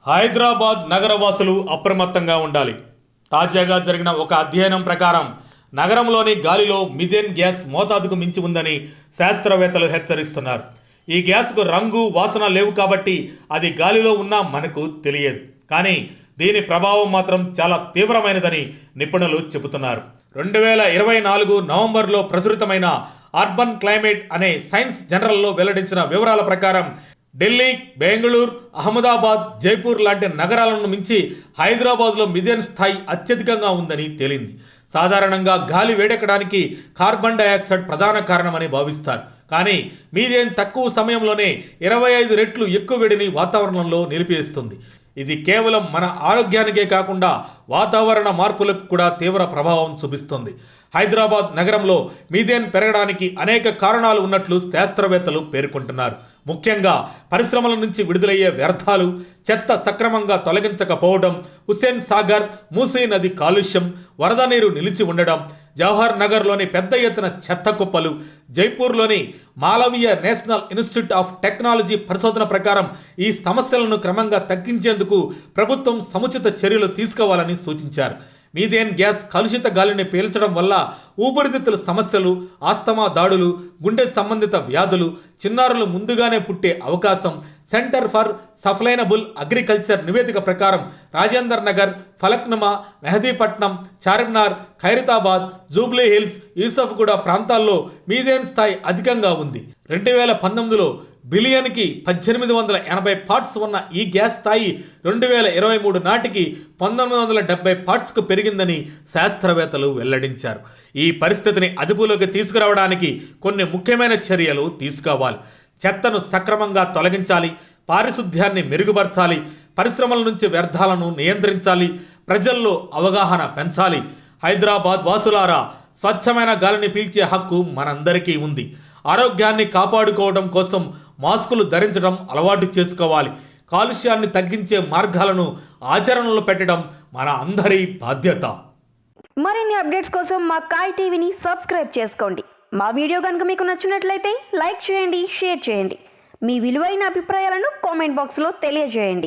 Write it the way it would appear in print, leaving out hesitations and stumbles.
హైదరాబాద్ నగరవాసులు అప్రమత్తంగా ఉండాలి. తాజాగా జరిగిన ఒక అధ్యయనం ప్రకారం నగరంలోని గాలిలో మిథేన్ గ్యాస్ మోతాదుకు మించి ఉందని శాస్త్రవేత్తలు హెచ్చరిస్తున్నారు. ఈ గ్యాస్కు రంగు, వాసన లేవు కాబట్టి అది గాలిలో ఉన్నా మనకు తెలియదు. కానీ దీని ప్రభావం మాత్రం చాలా తీవ్రమైనదని నిపుణులు చెబుతున్నారు. 2024 నవంబర్లో ప్రచురితమైన అర్బన్ క్లైమేట్ అనే సైన్స్ జర్నల్లో వెల్లడించిన వివరాల ప్రకారం ఢిల్లీ, బెంగళూరు, అహ్మదాబాద్, జైపూర్ లాంటి నగరాలను మించి హైదరాబాద్లో మిథేన్ స్థాయి అత్యధికంగా ఉందని తేలింది. సాధారణంగా గాలి వేడెక్కడానికి కార్బన్ డయాక్సైడ్ ప్రధాన కారణమని భావిస్తారు. కానీ మీథేన్ తక్కువ సమయంలోనే 25 రెట్లు ఎక్కువ వేడిని వాతావరణంలో నిలిపివేస్తుంది. ఇది కేవలం మన ఆరోగ్యానికే కాకుండా వాతావరణ మార్పులకు కూడా తీవ్ర ప్రభావం చూపిస్తుంది. హైదరాబాద్ నగరంలో మీథేన్ పెరగడానికి అనేక కారణాలు ఉన్నట్లు శాస్త్రవేత్తలు పేర్కొంటున్నారు. ముఖ్యంగా పరిశ్రమల నుంచి విడుదలయ్యే వ్యర్థాలు, చెత్త సక్రమంగా తొలగించకపోవడం, హుస్సేన్ సాగర్, మూసీ నది కాలుష్యం, వరద నీరు నిలిచి ఉండడం, జవహర్ నగర్లోని పెద్ద ఎత్తున చెత్త కుప్పలు, జైపూర్లోని Malaviya National Institute of Technology పరిశోధన ప్రకారం ఈ సమస్యలను క్రమంగా తగ్గించేందుకు ప్రభుత్వం సముచిత చర్యలు తీసుకోవాలని సూచించారు. మీథేన్ గ్యాస్ కలుషిత గాలిని పీల్చడం వల్ల ఊపిరితిత్తుల సమస్యలు, ఆస్తమా దాడులు, గుండె సంబంధిత వ్యాధులు, చిన్నారులు ముందుగానే పుట్టే అవకాశం. సెంటర్ ఫర్ సస్టైనబుల్ అగ్రికల్చర్ నివేదిక ప్రకారం రాజేందర్ నగర్, ఫలక్నుమా, మెహదీపట్నం, చార్మినార్, ఖైరతాబాద్, జూబ్లీ హిల్స్, యూసఫ్గూడ ప్రాంతాల్లో మీథేన్ స్థాయి అధికంగా ఉంది. 2019లో బిలియన్కి 1880 పార్ట్స్ ఉన్న ఈ గ్యాస్ స్థాయి 2023 నాటికి 1970 పార్ట్స్కు పెరిగిందని శాస్త్రవేత్తలు వెల్లడించారు. ఈ పరిస్థితిని అదుపులోకి తీసుకురావడానికి కొన్ని ముఖ్యమైన చర్యలు తీసుకోవాలి. చెత్తను సక్రమంగా తొలగించాలి, పారిశుద్ధ్యాన్ని మెరుగుపరచాలి, పరిశ్రమల నుంచి వ్యర్థాలను నియంత్రించాలి, ప్రజల్లో అవగాహన పెంచాలి. హైదరాబాద్ వాసులారా, స్వచ్ఛమైన గాలిని పీల్చే హక్కు మనందరికీ ఉంది. ఆరోగ్యాన్ని కాపాడుకోవడం కోసం మాస్కులు ధరించడం అలవాటు చేసుకోవాలి. కాలుష్యాన్ని తగ్గించే మార్గాలను ఆచరణలో పెట్టడం మన అందరి బాధ్యత. మరిన్ని అప్డేట్స్ కోసం మా కాయ్ టీవీని సబ్స్క్రైబ్ చేసుకోండి. మా వీడియో కనుక మీకు నచ్చినట్లయితే లైక్ చేయండి, షేర్ చేయండి. మీ విలువైన అభిప్రాయాలను కామెంట్ బాక్స్లో తెలియజేయండి.